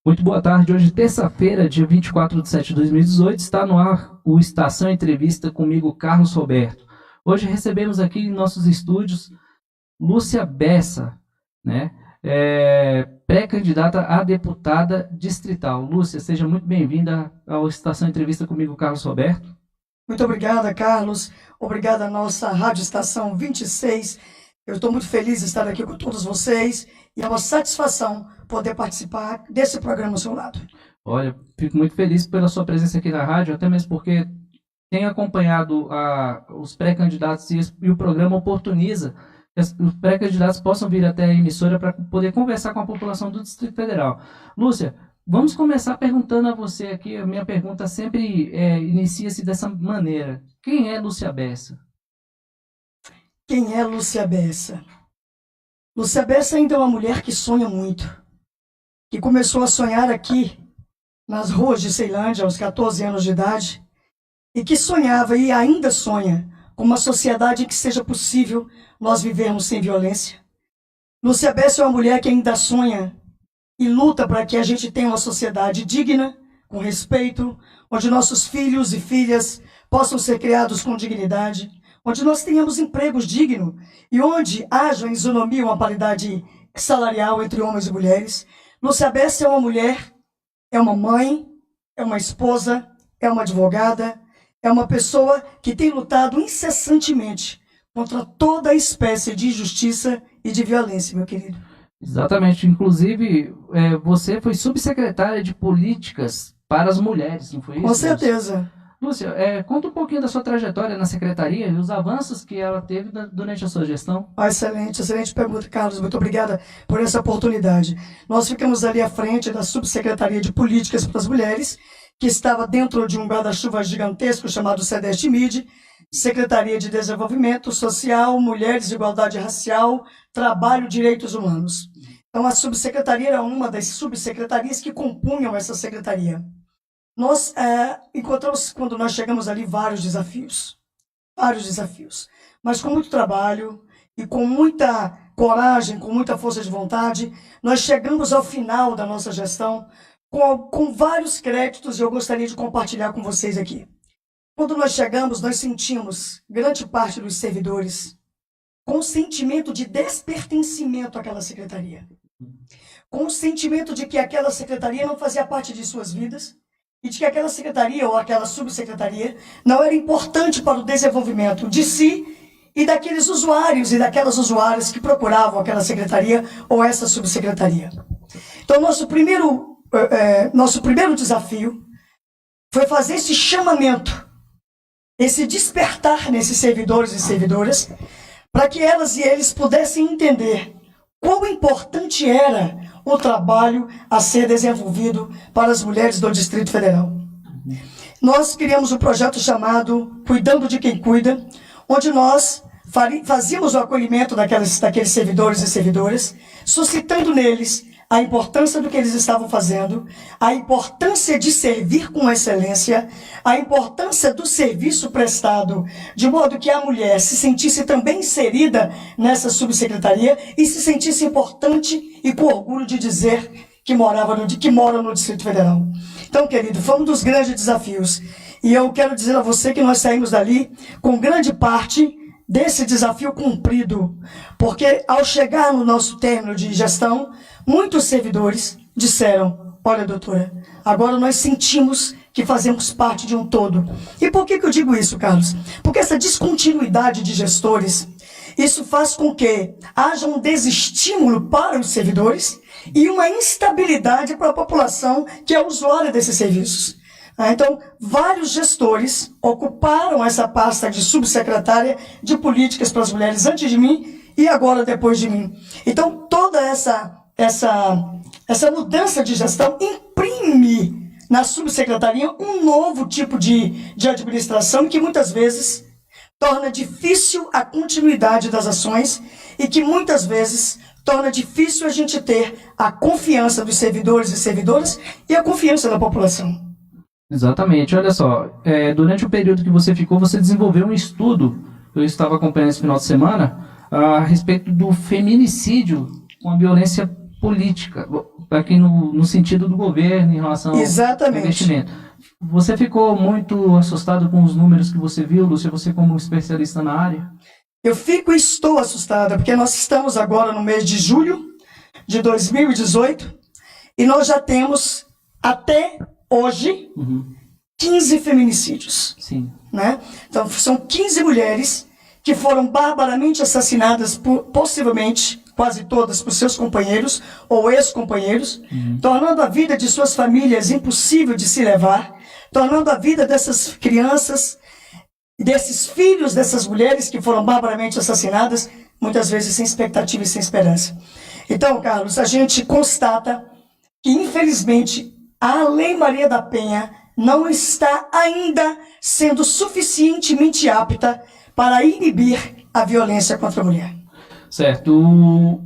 Muito boa tarde. Hoje, terça-feira, dia 24 de setembro de 2018, está no ar o Estação Entrevista comigo, Carlos Roberto. Hoje recebemos aqui em nossos estúdios Lúcia Bessa, né? Pré-candidata a deputada distrital. Lúcia, seja muito bem-vinda ao Estação Entrevista comigo, Carlos Roberto. Muito obrigada, Carlos. Obrigada à nossa Rádio Estação 26. Eu estou muito feliz de estar aqui com todos vocês e é uma satisfação poder participar desse programa ao seu lado. Olha, fico muito feliz pela sua presença aqui na rádio, até mesmo porque tenho acompanhado os pré-candidatos e o programa oportuniza que os pré-candidatos possam vir até a emissora para poder conversar com a população do Distrito Federal. Lúcia, vamos começar perguntando a você aqui, a minha pergunta sempre inicia-se dessa maneira. Quem é Lúcia Bessa? Quem é Lúcia Bessa? Lúcia Bessa ainda é uma mulher que sonha muito, que começou a sonhar aqui, nas ruas de Ceilândia, aos 14 anos de idade, e que sonhava e ainda sonha com uma sociedade que seja possível nós vivermos sem violência. Lúcia Bessa é uma mulher que ainda sonha e luta para que a gente tenha uma sociedade digna, com respeito, onde nossos filhos e filhas possam ser criados com dignidade, onde nós tenhamos empregos dignos e onde haja isonomia, uma paridade salarial entre homens e mulheres. Lúcia Bessa é uma mulher, é uma mãe, é uma esposa, é uma advogada, é uma pessoa que tem lutado incessantemente contra toda espécie de injustiça e de violência, meu querido. Exatamente. Inclusive, você foi subsecretária de Políticas para as Mulheres, não foi isso? Com certeza. Lúcia, conta um pouquinho da sua trajetória na secretaria e os avanços que ela teve durante a sua gestão. Excelente pergunta, Carlos. Muito obrigada por essa oportunidade. Nós ficamos ali à frente da Subsecretaria de Políticas para as Mulheres, que estava dentro de um guarda-chuva gigantesco chamado SEDEST-MID, Secretaria de Desenvolvimento Social, Mulheres, Igualdade Racial, Trabalho e Direitos Humanos. Então, a subsecretaria era uma das subsecretarias que compunham essa secretaria. Nós encontramos, quando nós chegamos ali, vários desafios, mas com muito trabalho e com muita coragem, com muita força de vontade, nós chegamos ao final da nossa gestão com vários créditos e eu gostaria de compartilhar com vocês aqui. Quando nós chegamos, nós sentimos, grande parte dos servidores, com um sentimento de despertencimento àquela secretaria, com o sentimento de que aquela secretaria não fazia parte de suas vidas, e de que aquela secretaria ou aquela subsecretaria não era importante para o desenvolvimento de si e daqueles usuários e daquelas usuárias que procuravam aquela secretaria ou essa subsecretaria. Então, nosso primeiro desafio foi fazer esse chamamento, esse despertar nesses servidores e servidoras, para que elas e eles pudessem entender quão importante era o trabalho a ser desenvolvido para as mulheres do Distrito Federal. Nós criamos um projeto chamado Cuidando de Quem Cuida, onde nós fazíamos o acolhimento daqueles servidores e servidoras, suscitando neles a importância do que eles estavam fazendo, a importância de servir com excelência, a importância do serviço prestado, de modo que a mulher se sentisse também inserida nessa subsecretaria e se sentisse importante e com orgulho de dizer que mora no Distrito Federal. Então, querido, foi um dos grandes desafios. E eu quero dizer a você que nós saímos dali com grande parte desse desafio cumprido, porque ao chegar no nosso término de gestão, muitos servidores disseram: olha, doutora, agora nós sentimos que fazemos parte de um todo. E por que eu digo isso, Carlos? Porque essa descontinuidade de gestores, isso faz com que haja um desestímulo para os servidores e uma instabilidade para a população que é usuária desses serviços. Então, vários gestores ocuparam essa pasta de subsecretária de políticas para as mulheres antes de mim e agora depois de mim. Então, toda essa mudança de gestão imprime na subsecretaria um novo tipo de administração que muitas vezes torna difícil a continuidade das ações e que muitas vezes torna difícil a gente ter a confiança dos servidores e servidoras e a confiança da população. Exatamente. Olha só, durante o período que você ficou, você desenvolveu um estudo, eu estava acompanhando esse final de semana, a respeito do feminicídio com a violência política, aqui no sentido do governo em relação ao investimento. Você ficou muito assustado com os números que você viu, Lúcia, você como especialista na área? Eu fico e estou assustada, porque nós estamos agora no mês de julho de 2018 e nós já temos, até hoje, 15 feminicídios. Sim. Né? Então, são 15 mulheres que foram barbaramente assassinadas, possivelmente, quase todas, por seus companheiros ou ex-companheiros, tornando a vida de suas famílias impossível de se levar, tornando a vida dessas crianças, desses filhos dessas mulheres que foram barbaramente assassinadas, muitas vezes sem expectativa e sem esperança. Então, Carlos, a gente constata que, infelizmente, a Lei Maria da Penha não está ainda sendo suficientemente apta para inibir a violência contra a mulher. Certo. O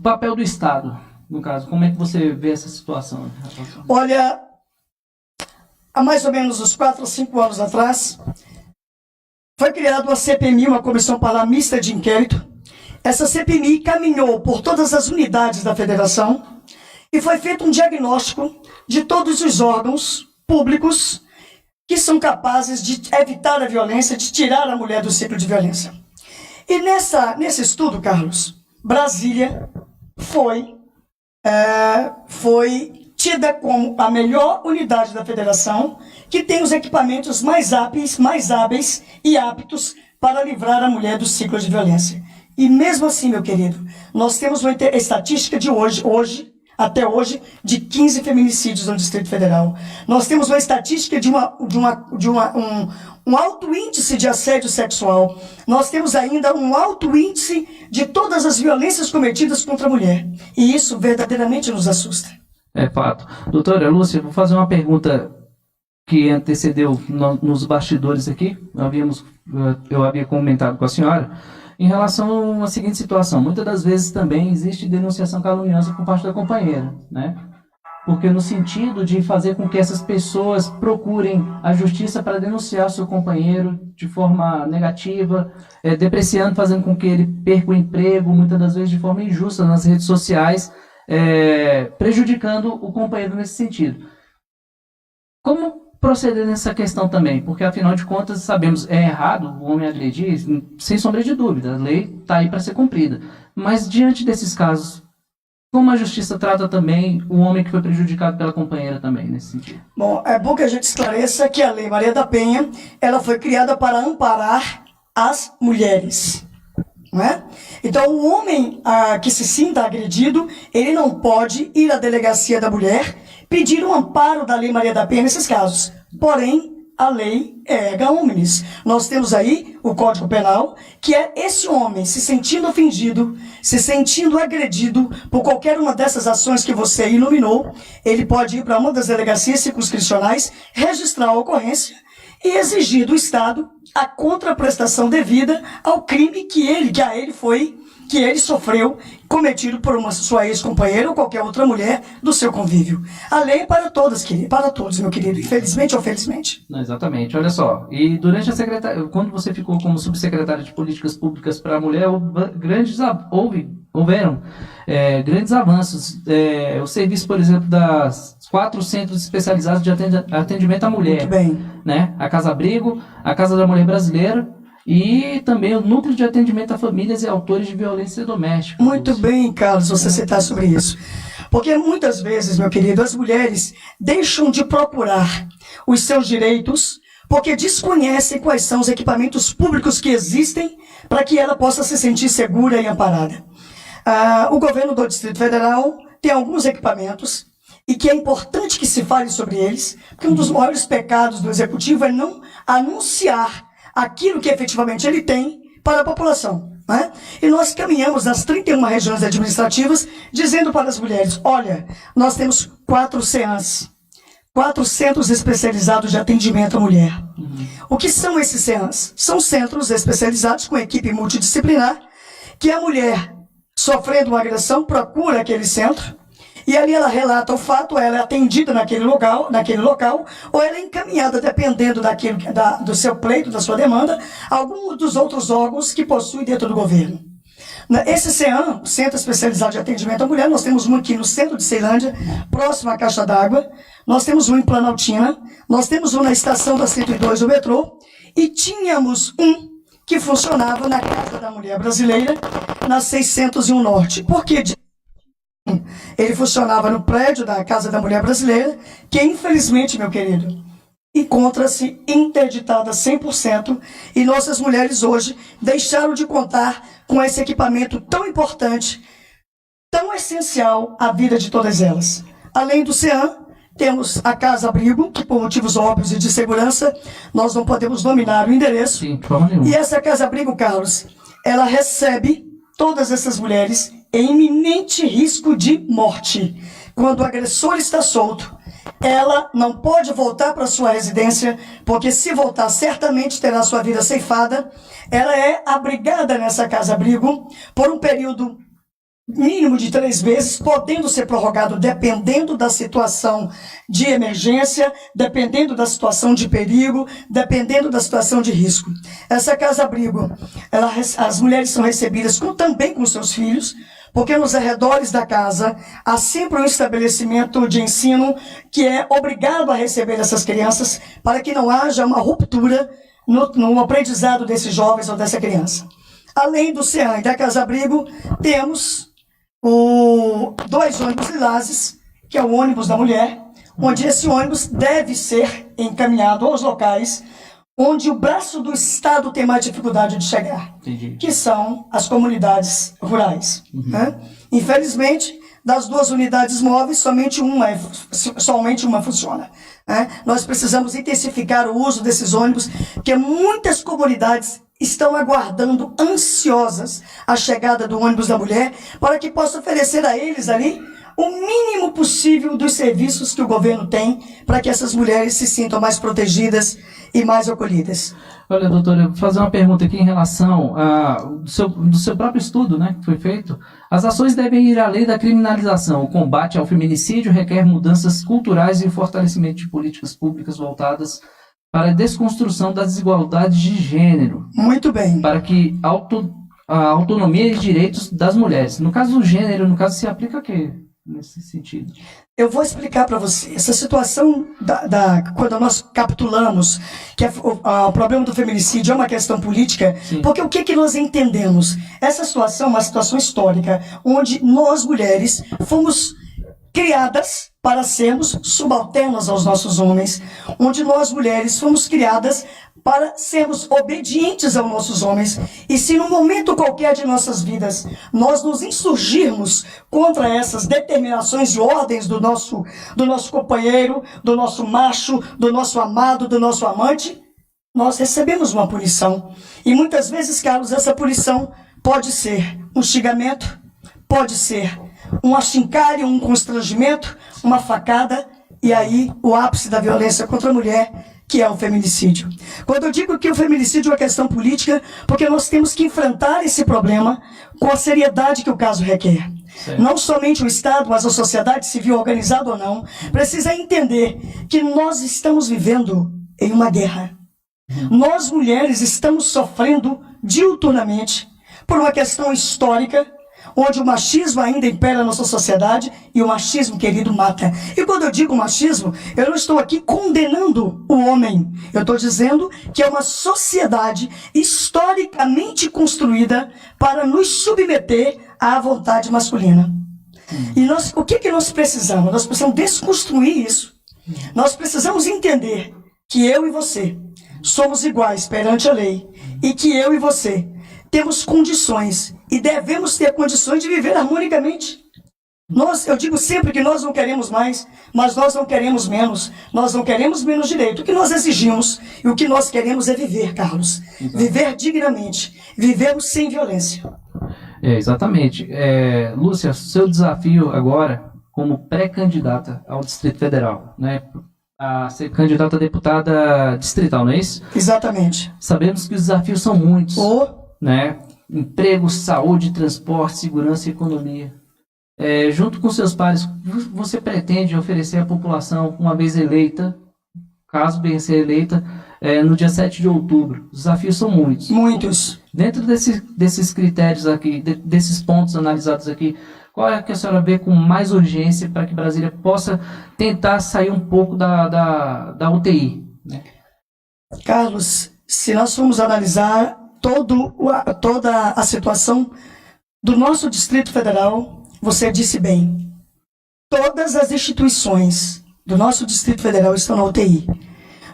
papel do Estado, no caso, como é que você vê essa situação? Olha, há mais ou menos uns 4 ou 5 anos atrás, foi criada uma CPMI, uma Comissão Parlamentar Mista de Inquérito. Essa CPMI caminhou por todas as unidades da federação e foi feito um diagnóstico de todos os órgãos públicos que são capazes de evitar a violência, de tirar a mulher do ciclo de violência. E nesse estudo, Carlos, Brasília foi tida como a melhor unidade da federação, que tem os equipamentos mais hábeis e aptos para livrar a mulher do ciclo de violência. E mesmo assim, meu querido, nós temos uma estatística de até hoje, de 15 feminicídios no Distrito Federal. Nós temos uma estatística de um alto índice de assédio sexual. Nós temos ainda um alto índice de todas as violências cometidas contra a mulher. E isso verdadeiramente nos assusta. É fato. Doutora Lúcia, vou fazer uma pergunta que antecedeu nos bastidores aqui. Eu havia comentado com a senhora. Em relação à seguinte situação, muitas das vezes também existe denunciação caluniosa por parte da companheira, né? Porque no sentido de fazer com que essas pessoas procurem a justiça para denunciar o seu companheiro de forma negativa, depreciando, fazendo com que ele perca o emprego, muitas das vezes de forma injusta nas redes sociais, prejudicando o companheiro nesse sentido. Como proceder nessa questão também? Porque, afinal de contas, sabemos, é errado o homem agredir, sem sombra de dúvida, a lei está aí para ser cumprida. Mas, diante desses casos, como a justiça trata também o homem que foi prejudicado pela companheira também, nesse sentido? Bom, é bom que a gente esclareça que a Lei Maria da Penha, ela foi criada para amparar as mulheres. Não é? Então, o homem que se sinta agredido, ele não pode ir à delegacia da mulher pedir um amparo da Lei Maria da Penha nesses casos. Porém, a lei é erga omnes. Nós temos aí o Código Penal, que é esse homem se sentindo ofendido, se sentindo agredido por qualquer uma dessas ações que você iluminou, ele pode ir para uma das delegacias circunscricionais, registrar a ocorrência e exigir do Estado a contraprestação devida ao crime que ele sofreu, cometido por uma sua ex-companheira ou qualquer outra mulher do seu convívio. A lei é para todas, para todos, meu querido, infelizmente ou felizmente. Não, exatamente, olha só, e durante a secretaria, quando você ficou como subsecretário de Políticas Públicas para a Mulher, houveram grandes avanços. O serviço, por exemplo, das 4 centros especializados de atendimento à mulher. Muito bem. Né? A Casa Abrigo, a Casa da Mulher Brasileira, e também o Núcleo de Atendimento a Famílias e Autores de Violência Doméstica. Muito bem, Carlos, você citar sobre isso. Porque muitas vezes, meu querido, as mulheres deixam de procurar os seus direitos porque desconhecem quais são os equipamentos públicos que existem para que ela possa se sentir segura e amparada. O governo do Distrito Federal tem alguns equipamentos e que é importante que se fale sobre eles, porque um dos maiores pecados do Executivo é não anunciar aquilo que efetivamente ele tem para a população. Né? E nós caminhamos nas 31 regiões administrativas dizendo para as mulheres, olha, nós temos 4 CEANs, 4 centros especializados de atendimento à mulher. O que são esses CEANs? São centros especializados com equipe multidisciplinar, que a mulher, sofrendo uma agressão, procura aquele centro, e ali ela relata o fato, ela é atendida naquele local, ou ela é encaminhada, dependendo do seu pleito, da sua demanda, a algum dos outros órgãos que possui dentro do governo. Esse CEAM, Centro Especializado de Atendimento à Mulher, nós temos um aqui no centro de Ceilândia, próximo à Caixa d'Água, nós temos um em Planaltina, nós temos um na estação da 102 do metrô, e tínhamos um que funcionava na Casa da Mulher Brasileira, na 601 Norte. Por que? Ele funcionava no prédio da Casa da Mulher Brasileira, que infelizmente, meu querido, encontra-se interditada 100%, e nossas mulheres hoje deixaram de contar com esse equipamento tão importante, tão essencial à vida de todas elas. Além do CEAM, temos a Casa Abrigo, que por motivos óbvios e de segurança, nós não podemos nominar o endereço. Sim, de forma nenhuma. E essa Casa Abrigo, Carlos, ela recebe todas essas mulheres em iminente risco de morte. Quando o agressor está solto, ela não pode voltar para sua residência, porque se voltar, certamente terá sua vida ceifada. Ela é abrigada nessa casa-abrigo por um período mínimo de 3 meses, podendo ser prorrogado dependendo da situação de emergência, dependendo da situação de perigo, dependendo da situação de risco. Essa casa-abrigo, as mulheres são recebidas também com seus filhos, porque nos arredores da casa há sempre um estabelecimento de ensino que é obrigado a receber essas crianças para que não haja uma ruptura no aprendizado desses jovens ou dessa criança. Além do CEAM e da casa-abrigo, temos 2 ônibus lilazes, que é o ônibus da mulher, onde esse ônibus deve ser encaminhado aos locais onde o braço do Estado tem mais dificuldade de chegar, que são as comunidades rurais. Né? Infelizmente, das 2 unidades móveis, somente uma funciona. Né? Nós precisamos intensificar o uso desses ônibus, porque muitas comunidades estão aguardando, ansiosas, a chegada do ônibus da mulher, para que possa oferecer a eles ali o mínimo possível dos serviços que o governo tem, para que essas mulheres se sintam mais protegidas e mais acolhidas. Olha, doutora, eu vou fazer uma pergunta aqui em relação do seu próprio estudo, né, que foi feito. As ações devem ir além da criminalização. O combate ao feminicídio requer mudanças culturais e o fortalecimento de políticas públicas voltadas para a desconstrução das desigualdades de gênero. Muito bem. Para que a autonomia e direitos das mulheres. No caso do gênero, se aplica a quê nesse sentido? Eu vou explicar para você. Essa situação, quando nós capitulamos que o problema do feminicídio é uma questão política, sim, porque o que nós entendemos? Essa situação é uma situação histórica, onde nós, mulheres, fomos criadas para sermos subalternas aos nossos homens, onde nós, mulheres, fomos criadas para sermos obedientes aos nossos homens. E se num momento qualquer de nossas vidas nós nos insurgirmos contra essas determinações e ordens do nosso companheiro, do nosso macho, do nosso amado, do nosso amante, nós recebemos uma punição. E muitas vezes, Carlos, essa punição pode ser um xingamento, pode ser um achincalhe, um constrangimento, uma facada, e aí o ápice da violência contra a mulher, que é o feminicídio. Quando eu digo que o feminicídio é uma questão política, porque nós temos que enfrentar esse problema com a seriedade que o caso requer. Certo. Não somente o Estado, mas a sociedade civil, organizada ou não, precisa entender que nós estamos vivendo em uma guerra. Nós, mulheres, estamos sofrendo diuturnamente por uma questão histórica, onde o machismo ainda impera a nossa sociedade, e o machismo, querido, mata. E quando eu digo machismo, eu não estou aqui condenando o homem. Eu estou dizendo que é uma sociedade historicamente construída para nos submeter à vontade masculina. E o que nós precisamos? Nós precisamos desconstruir isso. Nós precisamos entender que eu e você somos iguais perante a lei, e que eu e você temos condições e devemos ter condições de viver harmonicamente. Eu digo sempre que nós não queremos mais, mas nós não queremos menos. Nós não queremos menos direito. O que nós exigimos e o que nós queremos é viver, Carlos. Exato. Viver dignamente. Vivermos sem violência. Exatamente. Lúcia, seu desafio agora, como pré-candidata ao Distrito Federal, né? A ser candidata a deputada distrital, não é isso? Exatamente. Sabemos que os desafios são muitos. Né? Emprego, saúde, transporte, segurança e economia. Junto com seus pares, você pretende oferecer à população, uma vez eleita, caso bem ser eleita, no dia 7 de outubro. Os desafios são muitos. Muitos. Dentro desses critérios aqui, desses pontos analisados aqui, qual é que a senhora vê com mais urgência para que Brasília possa tentar sair um pouco da UTI? Né? Carlos, se nós formos analisar toda a situação do nosso Distrito Federal, você disse bem, todas as instituições do nosso Distrito Federal estão na UTI.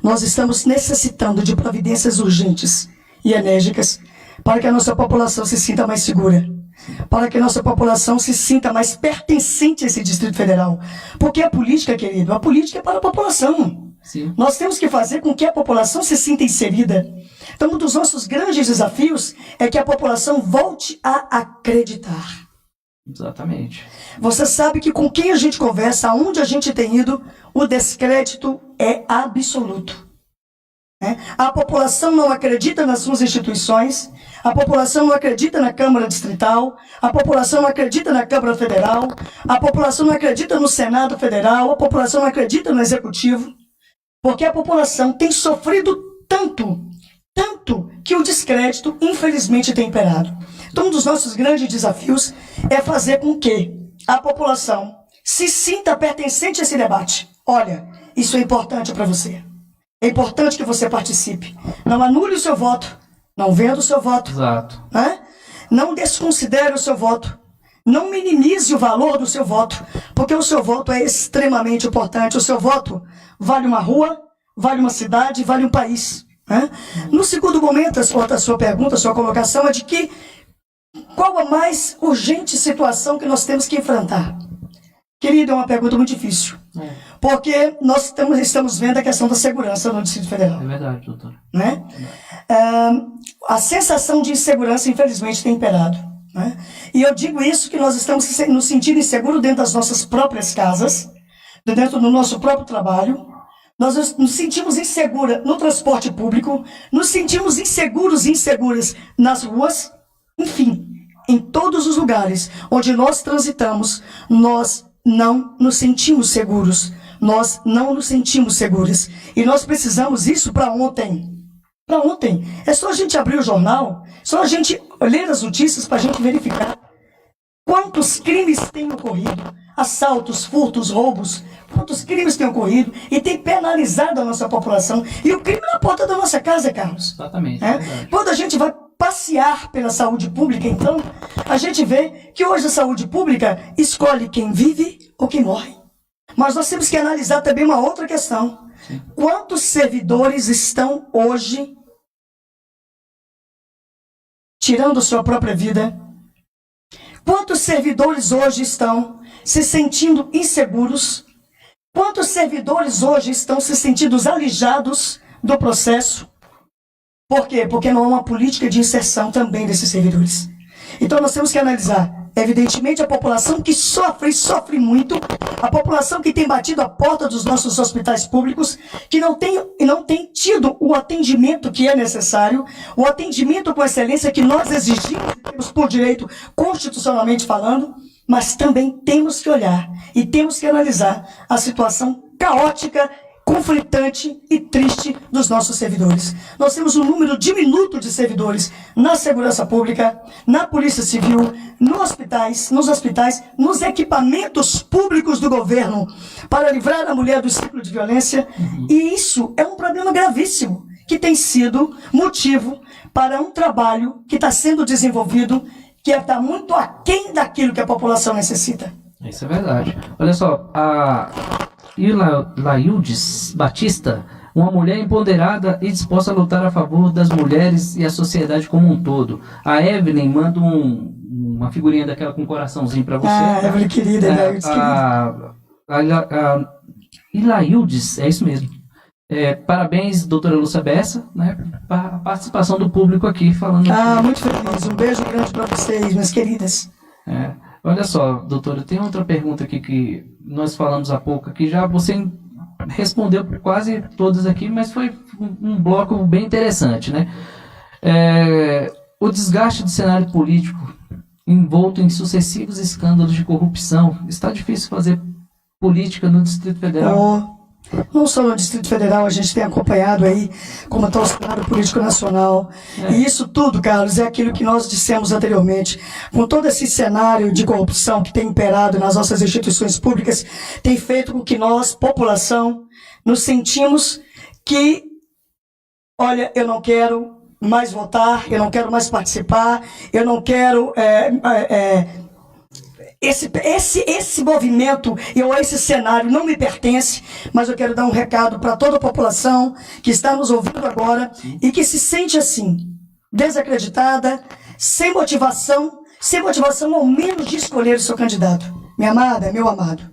Nós estamos necessitando de providências urgentes e enérgicas para que a nossa população se sinta mais segura, para que a nossa população se sinta mais pertencente a esse Distrito Federal. Porque a política, querido, a política é para a população. Sim. Nós temos que fazer com que a população se sinta inserida. Então, um dos nossos grandes desafios é que a população volte a acreditar. Exatamente. Você sabe que com quem a gente conversa, aonde a gente tem ido, o descrédito é absoluto. A população não acredita nas suas instituições, a população não acredita na Câmara Distrital, a população não acredita na Câmara Federal, a população não acredita no Senado Federal, a população não acredita no Executivo, porque a população tem sofrido tanto que o descrédito, infelizmente, tem imperado. Então, um dos nossos grandes desafios é fazer com que a população se sinta pertencente a esse debate. Olha, isso é importante para você. É importante que você participe. Não anule o seu voto. Não venda o seu voto. Exato. Não desconsidere o seu voto. Não minimize o valor do seu voto. Porque o seu voto é extremamente importante. O seu voto vale uma rua, vale uma cidade, vale um país. No segundo momento, a sua pergunta, a sua colocação é de que qual a mais urgente situação que nós temos que enfrentar? Querido, é uma pergunta muito difícil. Porque nós estamos vendo a questão da segurança no Distrito Federal. É verdade, doutor. A sensação de insegurança, infelizmente, tem imperado. E eu digo isso que nós estamos nos sentindo inseguros dentro das nossas próprias casas, dentro do nosso próprio trabalho. Nós nos sentimos inseguros no transporte público, nos sentimos inseguros e inseguras nas ruas. Enfim, em todos os lugares onde nós transitamos, nós não nos sentimos seguros. Nós não nos sentimos seguras. E nós precisamos isso para ontem. Para ontem. É só a gente abrir o jornal, só a gente ler as notícias para a gente verificar quantos crimes têm ocorrido. Assaltos, furtos, roubos. Quantos crimes têm ocorrido e tem penalizado a nossa população. E o crime na porta da nossa casa, Carlos. Exatamente. Quando a gente vai passear pela saúde pública, então, a gente vê que hoje a saúde pública escolhe quem vive ou quem morre. Mas nós temos que analisar também uma outra questão. Sim. Quantos servidores estão hoje tirando sua própria vida? Quantos servidores hoje estão se sentindo inseguros? Quantos servidores hoje estão se sentindo alijados do processo? Por quê? Porque não há uma política de inserção também desses servidores. Então nós temos que analisar, evidentemente, a população que sofre muito, a população que tem batido a porta dos nossos hospitais públicos, que não tem tido o atendimento que é necessário, o atendimento com excelência que nós exigimos e temos por direito, constitucionalmente falando, mas também temos que olhar e temos que analisar a situação caótica, conflitante e triste dos nossos servidores. Nós temos um número diminuto de servidores na segurança pública, na polícia civil, nos hospitais, nos equipamentos públicos do governo para livrar a mulher do ciclo de violência. E isso é um problema gravíssimo que tem sido motivo para um trabalho que está sendo desenvolvido que está muito aquém daquilo que a população necessita. Isso é verdade. Olha só, a Laildes Batista, uma mulher empoderada e disposta a lutar a favor das mulheres e a sociedade como um todo. A Evelyn manda uma figurinha daquela com um coraçãozinho para você. Evelyn querida, Laildes querida. Laildes, é isso mesmo. Parabéns, doutora Lúcia Bessa, a participação do público aqui falando. Muito feliz. Um beijo grande para vocês, minhas queridas. Olha só, doutora, tem outra pergunta aqui que nós falamos há pouco, que já você respondeu quase todas aqui, mas foi um bloco bem interessante, né? O desgaste do cenário político envolto em sucessivos escândalos de corrupção. Está difícil fazer política no Distrito Federal? não só no Distrito Federal, a gente tem acompanhado aí como está o cenário político nacional. E isso tudo, Carlos, é aquilo que nós dissemos anteriormente. Com todo esse cenário de corrupção que tem imperado nas nossas instituições públicas, tem feito com que nós, população, nos sentimos que, olha, eu não quero mais votar, eu não quero mais participar, eu não quero... Esse movimento ou esse cenário não me pertence, mas eu quero dar um recado para toda a população que está nos ouvindo agora e que se sente assim, desacreditada, sem motivação ao menos de escolher o seu candidato. Minha amada, meu amado,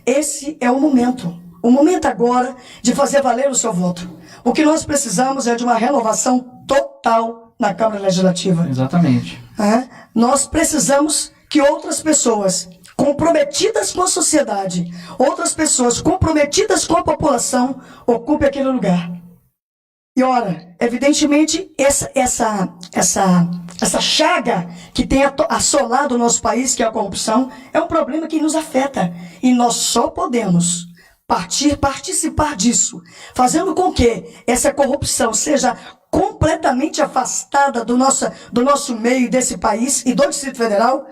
esse é o momento agora de fazer valer o seu voto. O que nós precisamos é de uma renovação total na Câmara Legislativa. Exatamente. Nós precisamos que outras pessoas comprometidas com a sociedade, outras pessoas comprometidas com a população, ocupem aquele lugar. E ora, evidentemente, essa chaga que tem assolado o nosso país, que é a corrupção, é um problema que nos afeta. E nós só podemos participar disso, fazendo com que essa corrupção seja completamente afastada do nosso meio, desse país e do Distrito Federal,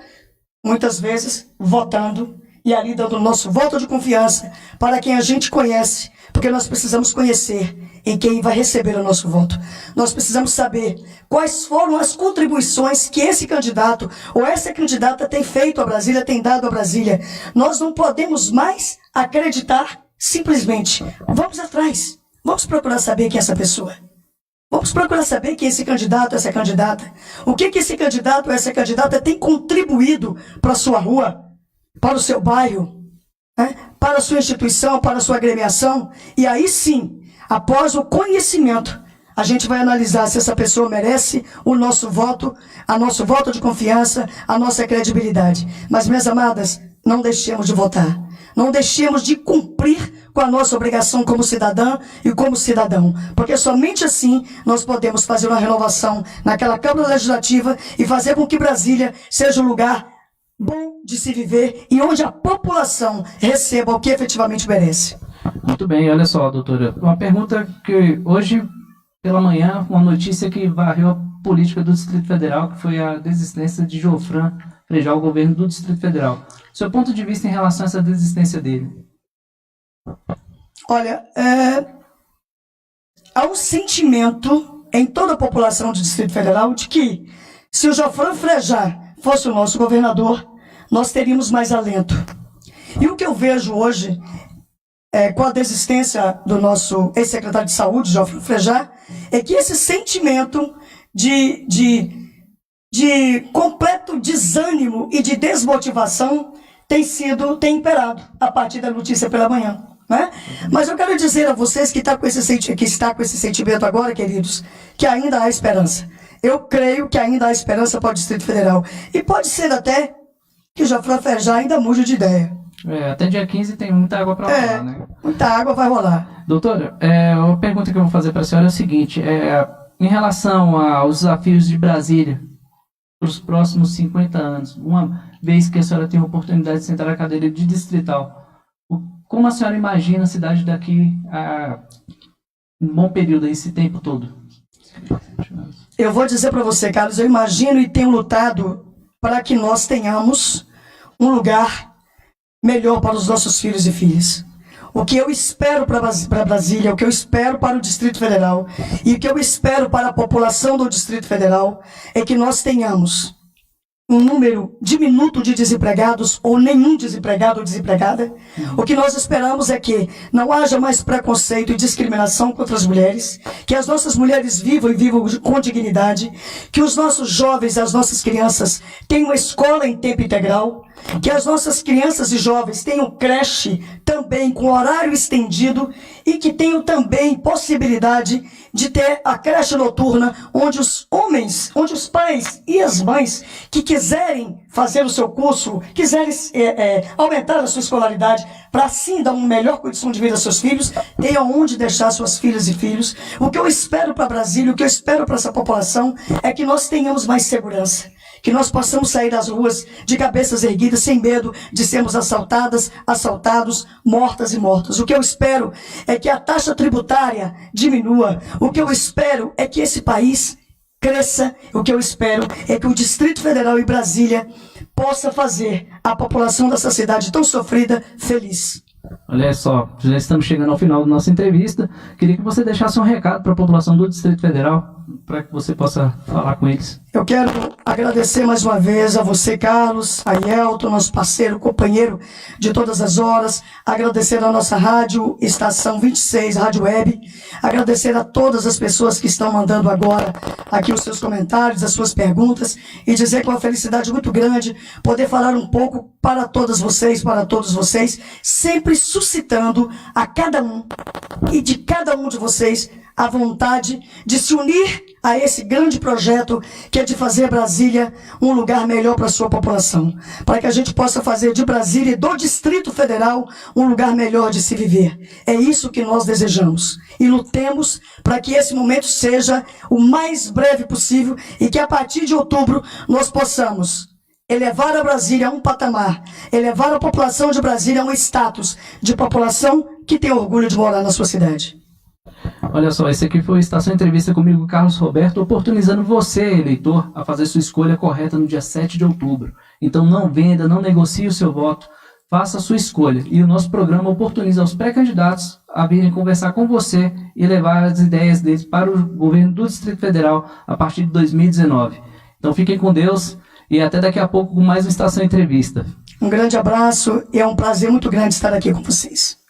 muitas vezes votando e ali dando o nosso voto de confiança para quem a gente conhece, porque nós precisamos conhecer em quem vai receber o nosso voto. Nós precisamos saber quais foram as contribuições que esse candidato ou essa candidata tem feito a Brasília, tem dado a Brasília. Nós não podemos mais acreditar simplesmente. Vamos atrás, vamos procurar saber quem é essa pessoa. Vamos procurar saber quem é esse candidato, essa candidata. O que esse candidato ou essa candidata tem contribuído para a sua rua, para o seu bairro, para a sua instituição, para a sua agremiação. E aí sim, após o conhecimento, a gente vai analisar se essa pessoa merece o nosso voto de confiança, a nossa credibilidade. Mas, minhas amadas, não deixemos de votar. Não deixemos de cumprir com a nossa obrigação como cidadã e como cidadão. Porque somente assim nós podemos fazer uma renovação naquela Câmara Legislativa e fazer com que Brasília seja um lugar bom de se viver e onde a população receba o que efetivamente merece. Muito bem, olha só, doutora. Uma pergunta que hoje, pela manhã, uma notícia que varreu a política do Distrito Federal, que foi a desistência de Geoffran Frejá ao governo do Distrito Federal. Seu ponto de vista em relação a essa desistência dele? Olha, há um sentimento em toda a população do Distrito Federal de que se o Geoffran Frejá fosse o nosso governador, nós teríamos mais alento. E o que eu vejo hoje, com a desistência do nosso ex-secretário de Saúde, Geoffran Frejá, é que esse sentimento de completo desânimo e de desmotivação tem imperado a partir da notícia pela manhã. Mas eu quero dizer a vocês que está com esse sentimento agora, queridos, que ainda há esperança. Eu creio que ainda há esperança para o Distrito Federal. E pode ser até que o Geoffran Frejá ainda mude de ideia. Até dia 15 tem muita água para rolar, né? Muita água vai rolar. Doutora, a pergunta que eu vou fazer para a senhora é a seguinte. Em relação aos desafios de Brasília, para os próximos 50 anos, uma vez que a senhora tem a oportunidade de sentar na cadeira de distrital, como a senhora imagina a cidade daqui a um bom período, esse tempo todo? Eu vou dizer para você, Carlos, eu imagino e tenho lutado para que nós tenhamos um lugar melhor para os nossos filhos e filhas. O que eu espero para Brasília, o que eu espero para o Distrito Federal e o que eu espero para a população do Distrito Federal é que nós tenhamos um número diminuto de desempregados ou nenhum desempregado ou desempregada. O que nós esperamos é que não haja mais preconceito e discriminação contra as mulheres, que as nossas mulheres vivam com dignidade, que os nossos jovens e as nossas crianças tenham escola em tempo integral, que as nossas crianças e jovens tenham creche também com horário estendido e que tenham também possibilidade de ter a creche noturna onde os pais e as mães que quiserem fazer o seu curso, quiserem aumentar a sua escolaridade para assim dar uma melhor condição de vida aos seus filhos, tenham onde deixar suas filhas e filhos. O que eu espero para Brasília, o que eu espero para essa população é que nós tenhamos mais segurança, que nós possamos sair das ruas de cabeças erguidas, sem medo de sermos assaltadas, assaltados, mortas e mortas. O que eu espero é que a taxa tributária diminua. O que eu espero é que esse país cresça. O que eu espero é que o Distrito Federal e Brasília possa fazer a população dessa cidade tão sofrida feliz. Olha só, já estamos chegando ao final da nossa entrevista. Queria que você deixasse um recado para a população do Distrito Federal, para que você possa falar com eles. Eu quero agradecer mais uma vez a você, Carlos, a Yelton, nosso parceiro, companheiro de todas as horas, agradecer a nossa rádio, Estação 26, Rádio Web, agradecer a todas as pessoas que estão mandando agora aqui os seus comentários, as suas perguntas, e dizer que é uma felicidade muito grande poder falar um pouco para todas vocês, para todos vocês, sempre suscitando a cada um e de cada um de vocês a vontade de se unir a esse grande projeto que é de fazer Brasília um lugar melhor para a sua população, para que a gente possa fazer de Brasília e do Distrito Federal um lugar melhor de se viver. É isso que nós desejamos e lutemos para que esse momento seja o mais breve possível e que a partir de outubro nós possamos elevar a Brasília a um patamar, elevar a população de Brasília a um status de população que tem orgulho de morar na sua cidade. Olha só, esse aqui foi a Estação Entrevista comigo, Carlos Roberto, oportunizando você, eleitor, a fazer sua escolha correta no dia 7 de outubro. Então não venda, não negocie o seu voto, faça a sua escolha. E o nosso programa oportuniza os pré-candidatos a virem conversar com você e levar as ideias deles para o governo do Distrito Federal a partir de 2019. Então fiquem com Deus e até daqui a pouco com mais uma Estação Entrevista. Um grande abraço e é um prazer muito grande estar aqui com vocês.